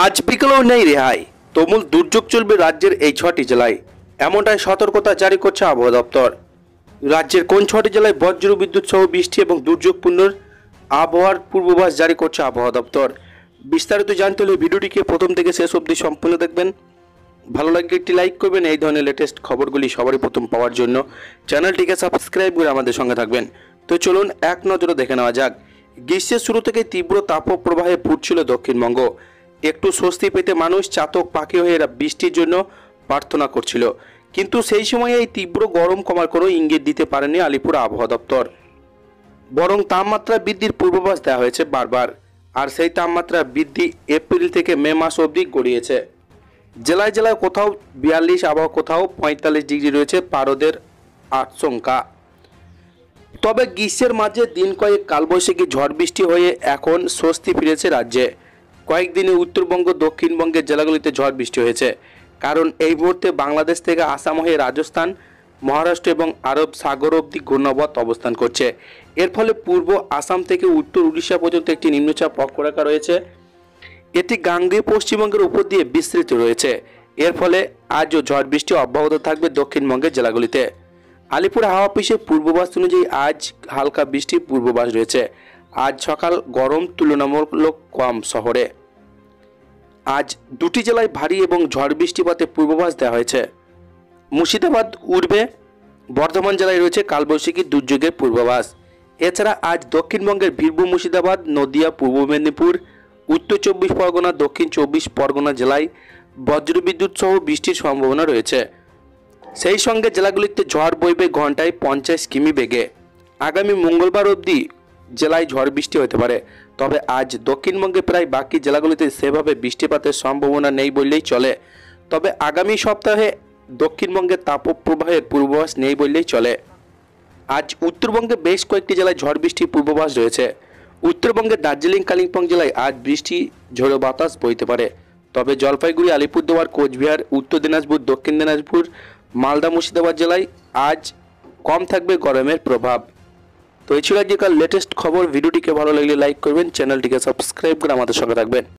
আজ বিকেলেও নেই রেহাই, তুমুল দুর্যোগ চলবে রাজ্যের এই 6টি জেলায়, এমনটাই সতর্কতা জারি করছে আবহাওয়া দপ্তর। রাজ্যের কোন 6টি জেলায় বজ্র বিদ্যুৎ সহ বৃষ্টি এবং দুর্যোগপূর্ণ আবহাওয়ার পূর্বাভাস জারি করছে আবহাওয়া দপ্তর। বিস্তারিত জানতে হলে ভিডিওটিকে প্রথম থেকে শেষ অবধি সম্পূর্ণ দেখবেন। ভালো লাগলে একটি লাইক করবেন। এই ধরনের লেটেস্ট খবরগুলি সবারই প্রথম পাওয়ার জন্য চ্যানেলটিকে সাবস্ক্রাইব করে আমাদের সঙ্গে থাকবেন। তো চলুন এক নজরে দেখে নেওয়া যাক। গ্রীষ্মের শুরু থেকে তীব্র তাপপ্রবাহে পুড়ছিল দক্ষিণবঙ্গ। একটু স্বস্তি পেতে মানুষ চাতক পাখি হয়ে এরা বৃষ্টির জন্য প্রার্থনা করছিল, কিন্তু সেই সময়ে এই তীব্র গরম কমার কোনো ইঙ্গিত দিতে পারেনি আলিপুর আবহাওয়া দপ্তর। বরং তাপমাত্রা বৃদ্ধির পূর্বাভাস দেওয়া হয়েছে বারবার, আর সেই তাপমাত্রা বৃদ্ধি এপ্রিল থেকে মে মাস অবধি গড়িয়েছে। জেলায় জেলায় কোথাও 42, আবার কোথাও 45 ডিগ্রি রয়েছে পারদের আশঙ্কা। তবে গ্রীষ্মের মাঝে দিন কয়েক কালবৈশাখী ঝড় বৃষ্টি হয়ে এখন স্বস্তি ফিরেছে রাজ্যে। কয়েকদিনে উত্তরবঙ্গ দক্ষিণবঙ্গের জেলাগুলিতে ঝড় বৃষ্টি হয়েছে, কারণ এই মুহূর্তে বাংলাদেশ থেকে আসাম হয়ে রাজস্থান, মহারাষ্ট্র এবং আরব সাগর অবধি ঘূর্ণাবর্ত অবস্থান করছে। এর ফলে পূর্ব আসাম থেকে উত্তর উড়িষ্যা পর্যন্ত একটি নিম্নচাপ অক্ষরেখা রয়েছে। এটি গাঙ্গেয় পশ্চিমবঙ্গের উপর দিয়ে বিস্তৃত রয়েছে। এর ফলে আজও ঝড় বৃষ্টি অব্যাহত থাকবে দক্ষিণবঙ্গের জেলাগুলিতে। আলিপুর হাওয়া অফিসের পূর্বাভাস অনুযায়ী আজ হালকা বৃষ্টির পূর্বাভাস রয়েছে। আজ সকাল গরম তুলনামূলক কম শহরে। আজ দুটি জেলায় ভারী এবং ঝড় বৃষ্টিপাতের পূর্বাভাস দেওয়া হয়েছে। মুর্শিদাবাদ উড়বে, বর্ধমান জেলায় রয়েছে কালবৈশাখী দুর্যোগের পূর্বাভাস। এছাড়া আজ দক্ষিণবঙ্গের বীরভূম, মুর্শিদাবাদ, নদিয়া, পূর্ব মেদিনীপুর, উত্তর 24 পরগনা, দক্ষিণ 24 পরগনা জেলায় বজ্রবিদ্যুৎ সহ বৃষ্টির সম্ভাবনা রয়েছে। সেই সঙ্গে জেলাগুলিতে ঝড় বইবে ঘন্টায় 50 কিমি বেগে। আগামী মঙ্গলবার অবধি জেলায় ঝড় বৃষ্টি হতে পারে। তবে আজ দক্ষিণবঙ্গে প্রায় বাকি জেলাগুলিতে সেভাবে বৃষ্টিপাতের সম্ভাবনা নেই বললেই চলে। তবে আগামী সপ্তাহে দক্ষিণবঙ্গের তাপপ্রবাহের পূর্বাভাস নেই বললেই চলে। আজ উত্তরবঙ্গে বেশ কয়েকটি জেলায় ঝড় বৃষ্টির পূর্বাভাস রয়েছে। উত্তরবঙ্গের দার্জিলিং, কালিম্পং জেলায় আজ বৃষ্টি, ঝোড়ো বাতাস বইতে পারে। তবে জলপাইগুড়ি, আলিপুরদুয়ার, কোচবিহার, উত্তর দিনাজপুর, দক্ষিণ দিনাজপুর, মালদা, মুর্শিদাবাদ জেলায় আজ কম থাকবে গরমের প্রভাব। তো এই ছিল আজকের লেটেস্ট খবর। ভিডিওটিকে ভালো লাগলে লাইক করবেন, চ্যানেলটিকে সাবস্ক্রাইব করে আমাদের সঙ্গে থাকবেন।